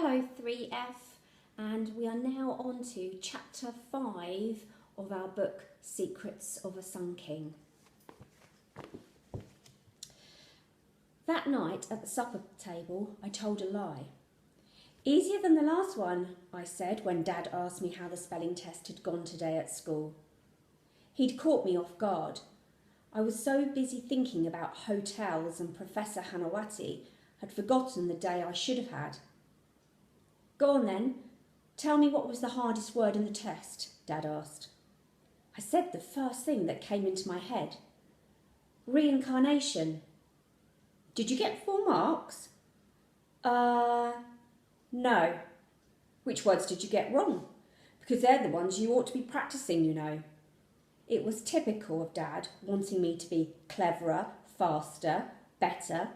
Hello 3F, and we are now on to chapter 5 of our book Secrets of a Sun King. That night at the supper table I told a lie. "Easier than the last one," I said when Dad asked me how the spelling test had gone today at school. He'd caught me off guard. I was so busy thinking about hotels and Professor Hanawati had forgotten the day I should have had. "Go on then, tell me what was the hardest word in the test," Dad asked. I said the first thing that came into my head. "Reincarnation." "Did you get 4 marks?" No. "Which words did you get wrong? Because they're the ones you ought to be practicing, you know." It was typical of Dad wanting me to be cleverer, faster, better,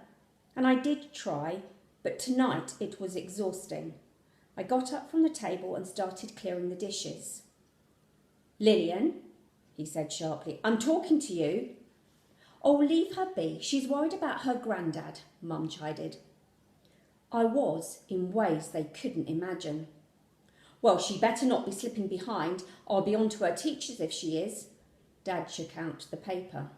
and I did try, but tonight it was exhausting. I got up from the table and started clearing the dishes. "Lillian," he said sharply, "I'm talking to you." "Oh, leave her be. She's worried about her granddad," Mum chided. I was, in ways they couldn't imagine. "Well, she better not be slipping behind. I'll be on to her teachers if she is." Dad shook out the paper.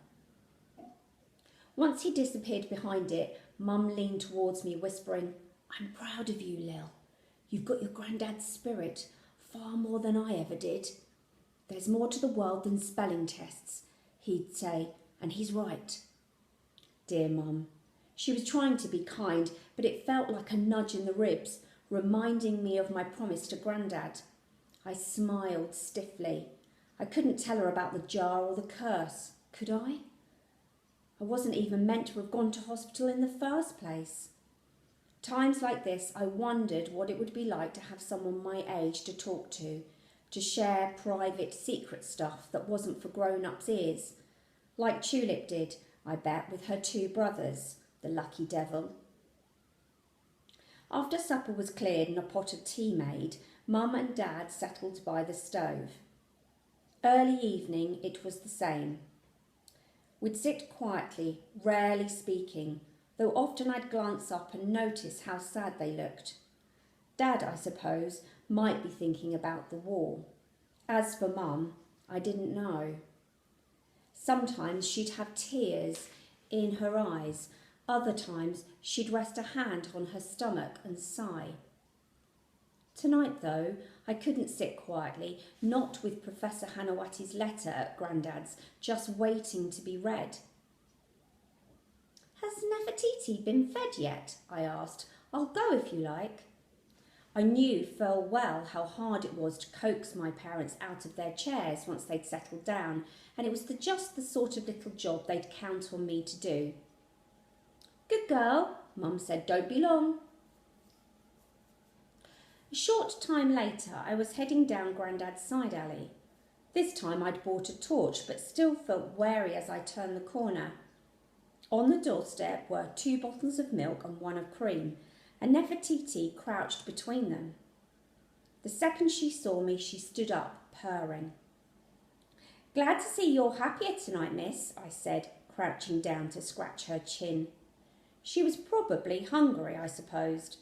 Once he disappeared behind it, Mum leaned towards me, whispering, "I'm proud of you, Lil. You've got your granddad's spirit, far more than I ever did. There's more to the world than spelling tests," he'd say, and he's right. Dear Mum. She was trying to be kind, but it felt like a nudge in the ribs, reminding me of my promise to Grandad. I smiled stiffly. I couldn't tell her about the jar or the curse, could I? I wasn't even meant to have gone to hospital in the first place. Times like this, I wondered what it would be like to have someone my age to talk to share private, secret stuff that wasn't for grown-ups' ears, like Tulip did, I bet, with her 2 brothers, the lucky devil. After supper was cleared and a pot of tea made, Mum and Dad settled by the stove. Early evening, it was the same. We'd sit quietly, rarely speaking, though often I'd glance up and notice how sad they looked. Dad, I suppose, might be thinking about the war. As for Mum, I didn't know. Sometimes she'd have tears in her eyes. Other times she'd rest a hand on her stomach and sigh. Tonight, though, I couldn't sit quietly, not with Professor Hanawati's letter at Grandad's, just waiting to be read. "Has Nefertiti been fed yet?" I asked. "I'll go if you like." I knew full well how hard it was to coax my parents out of their chairs once they'd settled down, and it was just the sort of little job they'd count on me to do. "Good girl," Mum said. "Don't be long." A short time later, I was heading down Grandad's side alley. This time I'd bought a torch, but still felt wary as I turned the corner. On the doorstep were 2 bottles of milk and 1 of cream, and Nefertiti crouched between them. The second she saw me, she stood up, purring. "Glad to see you're happier tonight, miss," I said, crouching down to scratch her chin. She was probably hungry, I supposed.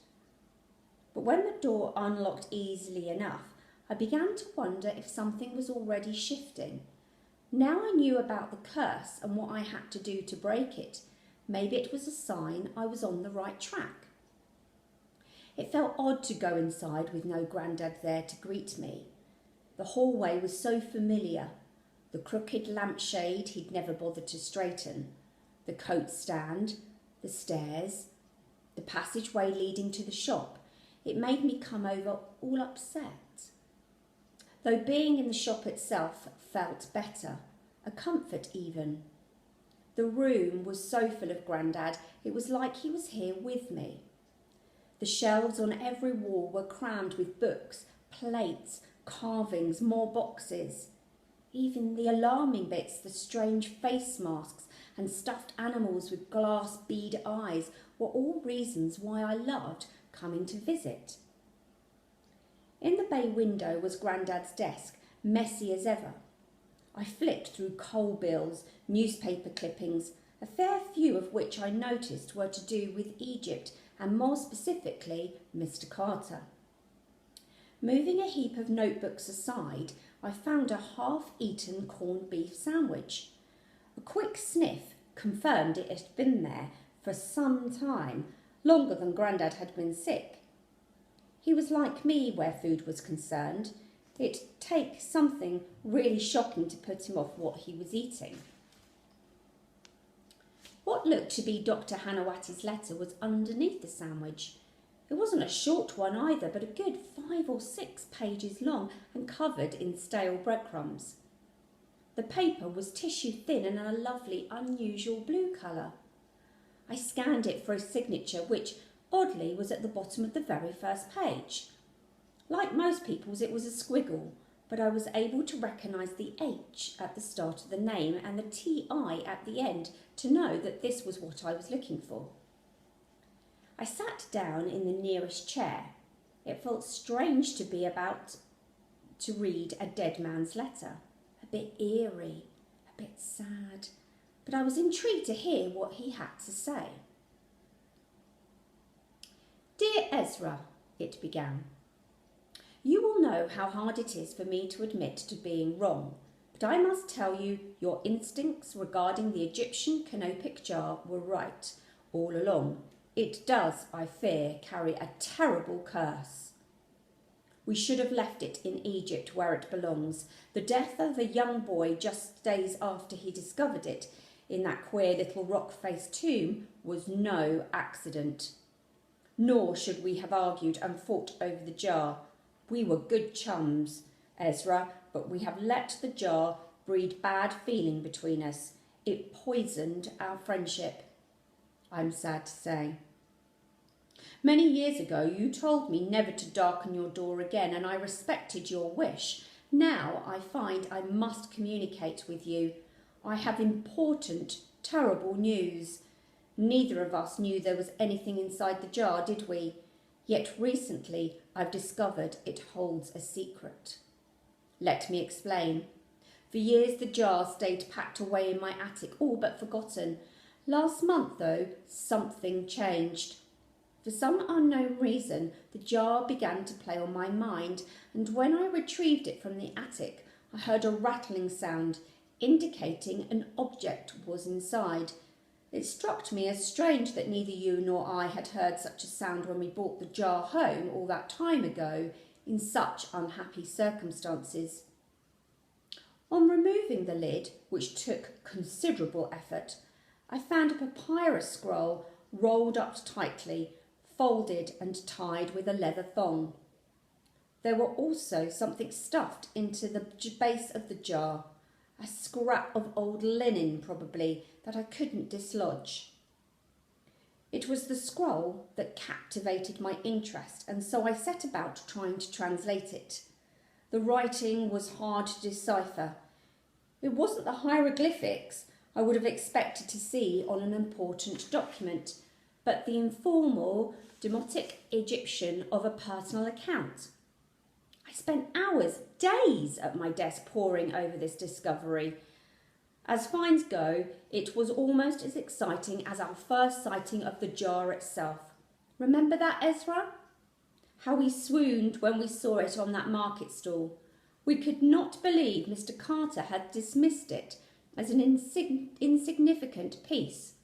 But when the door unlocked easily enough, I began to wonder if something was already shifting. Now I knew about the curse and what I had to do to break it. Maybe it was a sign I was on the right track. It felt odd to go inside with no Grandad there to greet me. The hallway was so familiar. The crooked lampshade he'd never bothered to straighten, the coat stand, the stairs, the passageway leading to the shop. It made me come over all upset. Though being in the shop itself felt better, a comfort even. The room was so full of Grandad, it was like he was here with me. The shelves on every wall were crammed with books, plates, carvings, more boxes. Even the alarming bits, the strange face masks and stuffed animals with glass bead eyes, were all reasons why I loved coming to visit. In the bay window was Grandad's desk, messy as ever. I flicked through coal bills, newspaper clippings, a fair few of which I noticed were to do with Egypt and more specifically, Mr. Carter. Moving a heap of notebooks aside, I found a half-eaten corned beef sandwich. A quick sniff confirmed it had been there for some time, longer than Grandad had been sick. He was like me where food was concerned. It'd take something really shocking to put him off what he was eating. What looked to be Dr. Hanawati's letter was underneath the sandwich. It wasn't a short one either, but a good 5 or 6 pages long and covered in stale breadcrumbs. The paper was tissue thin and a lovely, unusual blue colour. I scanned it for a signature, which, oddly, was at the bottom of the very first page. Like most people's, it was a squiggle, but I was able to recognise the H at the start of the name and the TI at the end to know that this was what I was looking for. I sat down in the nearest chair. It felt strange to be about to read a dead man's letter. A bit eerie, a bit sad, but I was intrigued to hear what he had to say. "Dear Ezra," it began, "you will know how hard it is for me to admit to being wrong, but I must tell you your instincts regarding the Egyptian canopic jar were right all along. It does, I fear, carry a terrible curse. We should have left it in Egypt where it belongs. The death of a young boy just days after he discovered it in that queer little rock-faced tomb was no accident. Nor should we have argued and fought over the jar. We were good chums, Ezra, but we have let the jar breed bad feeling between us. It poisoned our friendship, I'm sad to say. Many years ago you told me never to darken your door again, and I respected your wish. Now I find I must communicate with you. I have important, terrible news. Neither of us knew there was anything inside the jar, did we? Yet recently I've discovered it holds a secret. Let me explain. For years the jar stayed packed away in my attic, all but forgotten. Last month, though, something changed. For some unknown reason, the jar began to play on my mind, and when I retrieved it from the attic, I heard a rattling sound, indicating an object was inside. It struck me as strange that neither you nor I had heard such a sound when we brought the jar home all that time ago, in such unhappy circumstances. On removing the lid, which took considerable effort, I found a papyrus scroll rolled up tightly, folded and tied with a leather thong. There were also something stuffed into the base of the jar, a scrap of old linen probably, that I couldn't dislodge. It was the scroll that captivated my interest, and so I set about trying to translate it. The writing was hard to decipher. It wasn't the hieroglyphics I would have expected to see on an important document, but the informal, demotic Egyptian of a personal account. I spent hours, days at my desk poring over this discovery. As finds go, it was almost as exciting as our first sighting of the jar itself. Remember that, Ezra? How we swooned when we saw it on that market stall. We could not believe Mr. Carter had dismissed it as an insignificant piece.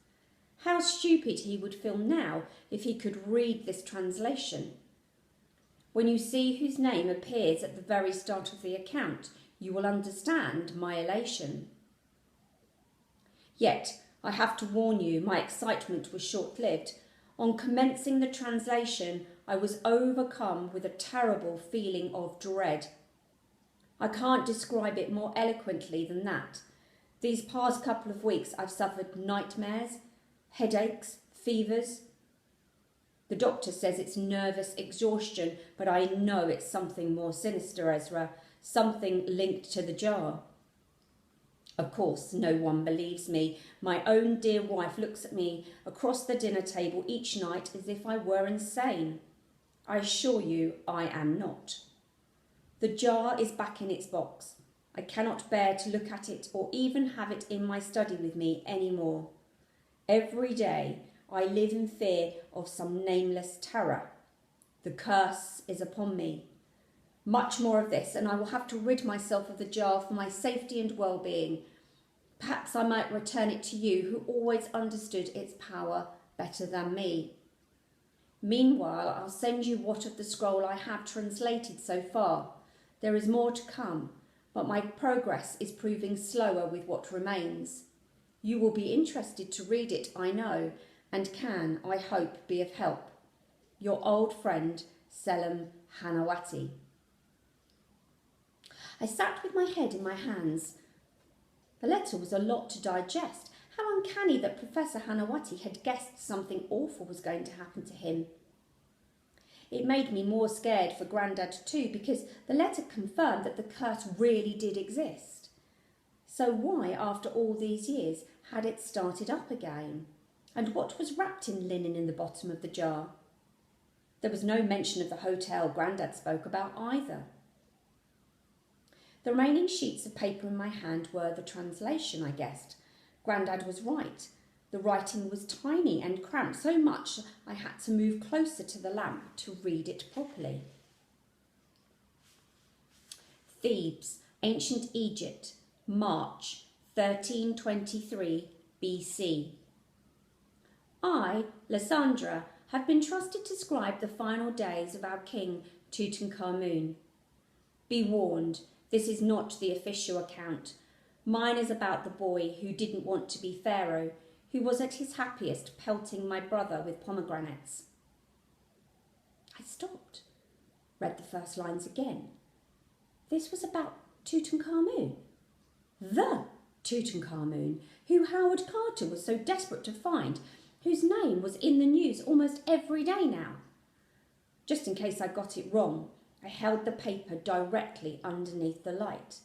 How stupid he would feel now if he could read this translation. When you see whose name appears at the very start of the account, you will understand my elation. Yet, I have to warn you, my excitement was short-lived. On commencing the translation, I was overcome with a terrible feeling of dread. I can't describe it more eloquently than that. These past couple of weeks I've suffered nightmares, headaches, fevers. The doctor says it's nervous exhaustion, but I know it's something more sinister, Ezra, something linked to the jar. Of course, no one believes me. My own dear wife looks at me across the dinner table each night as if I were insane. I assure you I am not. The jar is back in its box. I cannot bear to look at it or even have it in my study with me any more. Every day I live in fear of some nameless terror. The curse is upon me. Much more of this, and I will have to rid myself of the jar for my safety and well-being. Perhaps I might return it to you, who always understood its power better than me. Meanwhile, I'll send you what of the scroll I have translated so far. There is more to come, but my progress is proving slower with what remains. You will be interested to read it, I know, and can, I hope, be of help. Your old friend, Selim Hanawati. I sat with my head in my hands. The letter was a lot to digest. How uncanny that Professor Hanawati had guessed something awful was going to happen to him. It made me more scared for Grandad too, because the letter confirmed that the curse really did exist. So why, after all these years, had it started up again? And what was wrapped in linen in the bottom of the jar? There was no mention of the hotel Grandad spoke about either. The remaining sheets of paper in my hand were the translation, I guessed. Grandad was right. The writing was tiny and cramped, so much I had to move closer to the lamp to read it properly. Thebes, Ancient Egypt, March 1323 BC. I, Lysandra, have been trusted to scribe the final days of our king Tutankhamun. Be warned, this is not the official account. Mine is about the boy who didn't want to be pharaoh, who was at his happiest pelting my brother with pomegranates. I stopped, read the first lines again. This was about Tutankhamun. The Tutankhamun, who Howard Carter was so desperate to find, whose name was in the news almost every day now. Just in case I got it wrong, I held the paper directly underneath the light.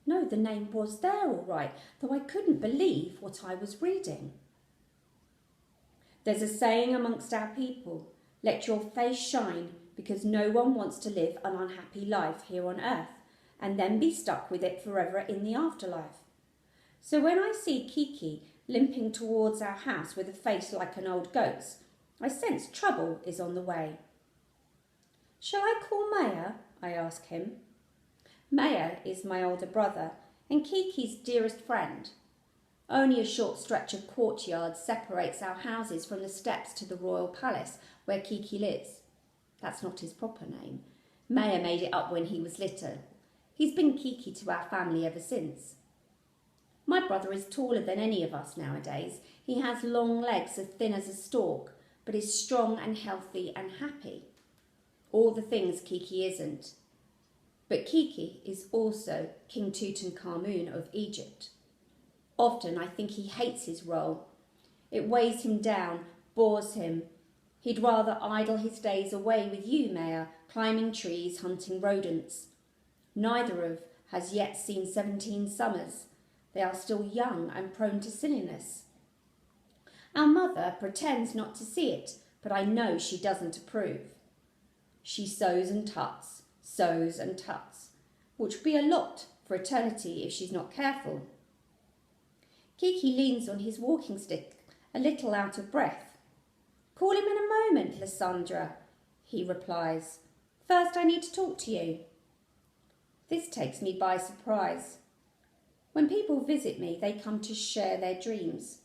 No, the name was there all right, though I couldn't believe what I was reading. There's a saying amongst our people, let your face shine, because no one wants to live an unhappy life here on earth and then be stuck with it forever in the afterlife. So when I see Kiki limping towards our house with a face like an old goat's, I sense trouble is on the way. Shall I call Maya? I ask him. Maya is my older brother and Kiki's dearest friend. Only a short stretch of courtyard separates our houses from the steps to the royal palace where Kiki lives. That's not his proper name. Maya made it up when he was little. He's been Kiki to our family ever since. My brother is taller than any of us nowadays. He has long legs as thin as a stalk, but is strong and healthy and happy. All the things Kiki isn't. But Kiki is also King Tutankhamun of Egypt. Often I think he hates his role. It weighs him down, bores him. He'd rather idle his days away with you, Maya, climbing trees, hunting rodents. Neither of has yet seen 17 summers. They are still young and prone to silliness. Our mother pretends not to see it, but I know she doesn't approve. She sews and tuts, which would be a lot for eternity if she's not careful. Kiki leans on his walking stick, a little out of breath. Call him in a moment, Lysandra, he replies. First I need to talk to you. This takes me by surprise. When people visit me, they come to share their dreams.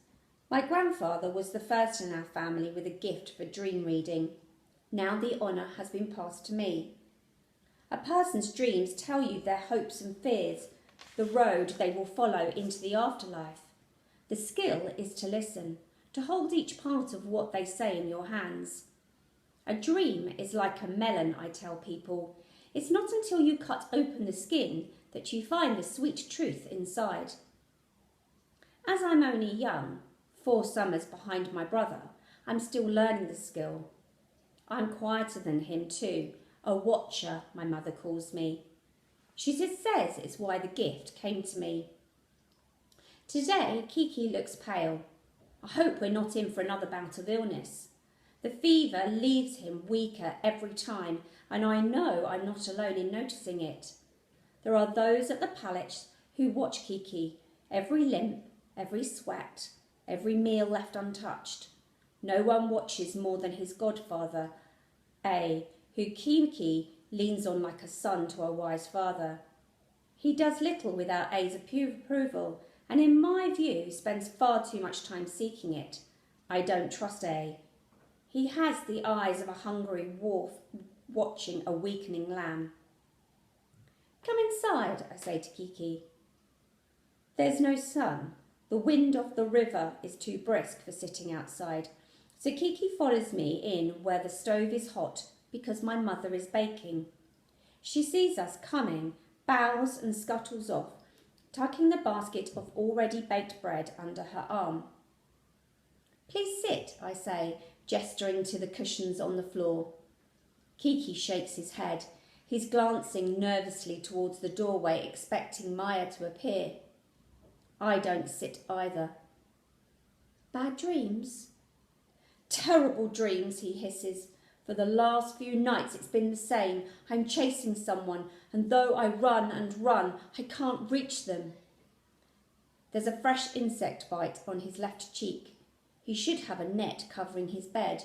My grandfather was the first in our family with a gift for dream reading. Now the honour has been passed to me. A person's dreams tell you their hopes and fears, the road they will follow into the afterlife. The skill is to listen, to hold each part of what they say in your hands. A dream is like a melon, I tell people. It's not until you cut open the skin that you find the sweet truth inside. As I'm only young, 4 summers behind my brother, I'm still learning the skill. I'm quieter than him too, a watcher, my mother calls me. She just says it's why the gift came to me. Today, Kiki looks pale. I hope we're not in for another bout of illness. The fever leaves him weaker every time, and I know I'm not alone in noticing it. There are those at the palace who watch Kiki, every limp, every sweat, every meal left untouched. No one watches more than his godfather, A, who Kiki leans on like a son to a wise father. He does little without A's approval, and in my view spends far too much time seeking it. I don't trust A. He has the eyes of a hungry wolf watching a weakening lamb. Come inside, I say to Kiki. There's no sun. The wind off the river is too brisk for sitting outside, so Kiki follows me in where the stove is hot because my mother is baking. She sees us coming, bows and scuttles off, tucking the basket of already baked bread under her arm. Please sit, I say, gesturing to the cushions on the floor. Kiki shakes his head. He's glancing nervously towards the doorway, expecting Maya to appear. I don't sit either. Bad dreams? Terrible dreams, he hisses. For the last few nights it's been the same. I'm chasing someone, and though I run and run, I can't reach them. There's a fresh insect bite on his left cheek. He should have a net covering his bed.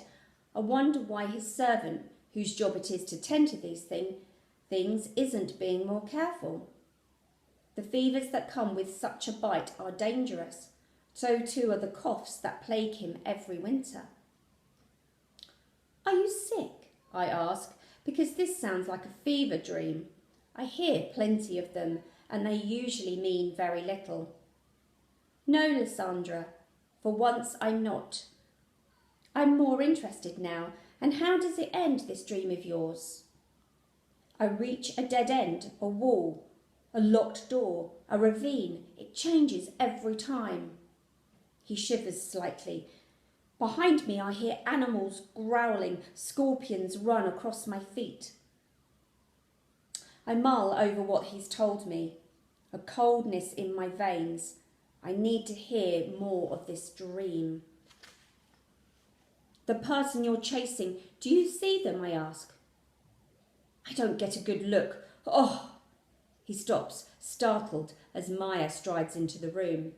I wonder why his servant, whose job it is to tend to these things, isn't being more careful. The fevers that come with such a bite are dangerous. So too are the coughs that plague him every winter. Are you sick? I ask, because this sounds like a fever dream. I hear plenty of them, and they usually mean very little. No, Lysandra, for once I'm not. I'm more interested now, and how does it end, this dream of yours? I reach a dead end, a wall, a locked door, a ravine. It changes every time. He shivers slightly. Behind me I hear animals growling, scorpions run across my feet. I mull over what he's told me, a coldness in my veins. I need to hear more of this dream. The person you're chasing, do you see them? I ask. I don't get a good look. Oh! He stops, startled, as Maya strides into the room.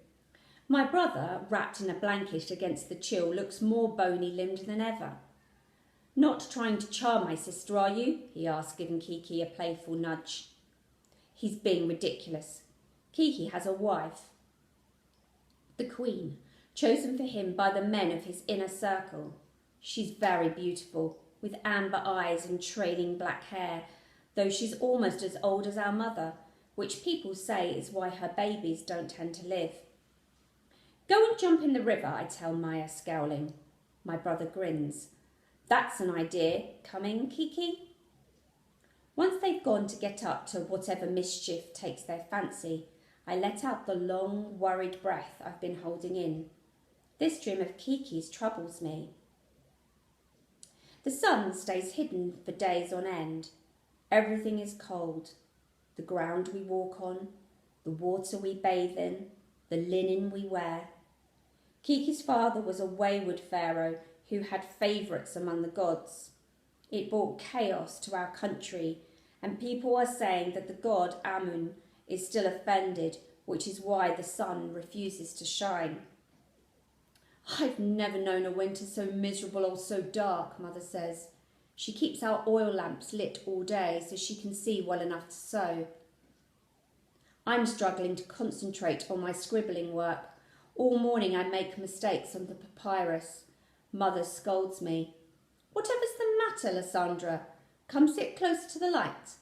My brother, wrapped in a blanket against the chill, looks more bony-limbed than ever. Not trying to charm my sister, are you? He asks, giving Kiki a playful nudge. He's being ridiculous. Kiki has a wife, the Queen, chosen for him by the men of his inner circle. She's very beautiful, with amber eyes and trailing black hair, though she's almost as old as our mother, which people say is why her babies don't tend to live. Go and jump in the river, I tell Maya, scowling. My brother grins. That's an idea. Coming, Kiki? Once they've gone to get up to whatever mischief takes their fancy, I let out the long, worried breath I've been holding in. This dream of Kiki's troubles me. The sun stays hidden for days on end. Everything is cold. The ground we walk on, the water we bathe in, the linen we wear. Kiki's father was a wayward pharaoh who had favourites among the gods. It brought chaos to our country, and people are saying that the god Amun is still offended, which is why the sun refuses to shine. I've never known a winter so miserable or so dark, Mother says. She keeps our oil lamps lit all day so she can see well enough to sew. I'm struggling to concentrate on my scribbling work. All morning I make mistakes on the papyrus. Mother scolds me. Whatever's the matter, Lysandra? Come sit closer to the light.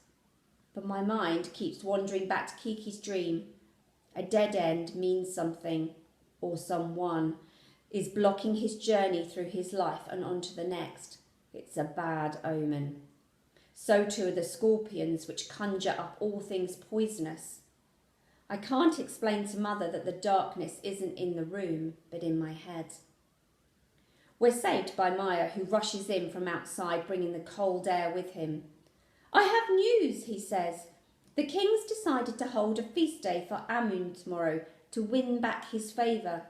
But my mind keeps wandering back to Kiki's dream. A dead end means something, or someone, is blocking his journey through his life and onto the next. It's a bad omen. So too are the scorpions, which conjure up all things poisonous. I can't explain to Mother that the darkness isn't in the room, but in my head. We're saved by Maya, who rushes in from outside, bringing the cold air with him. I have news, he says. The king's decided to hold a feast day for Amun tomorrow to win back his favour.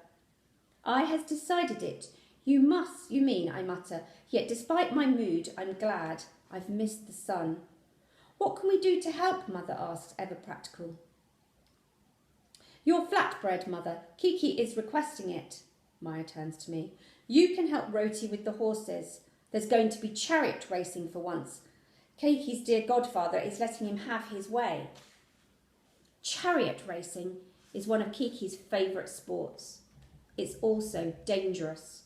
I has decided it. You mean, I mutter, yet despite my mood, I'm glad. I've missed the sun. What can we do to help, Mother asks, ever practical. Your flatbread, Mother. Kiki is requesting it. Maya turns to me. You can help Roti with the horses. There's going to be chariot racing for once. Keiku's dear godfather is letting him have his way. Chariot racing is one of Kiki's favourite sports. It's also dangerous,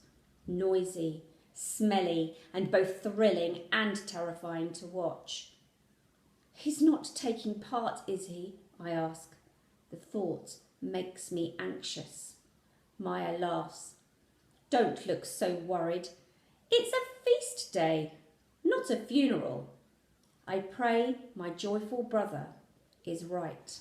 noisy, smelly, and both thrilling and terrifying to watch. He's not taking part, is he? I ask. The thought makes me anxious. Maya laughs. Don't look so worried. It's a feast day, not a funeral. I pray my joyful brother is right.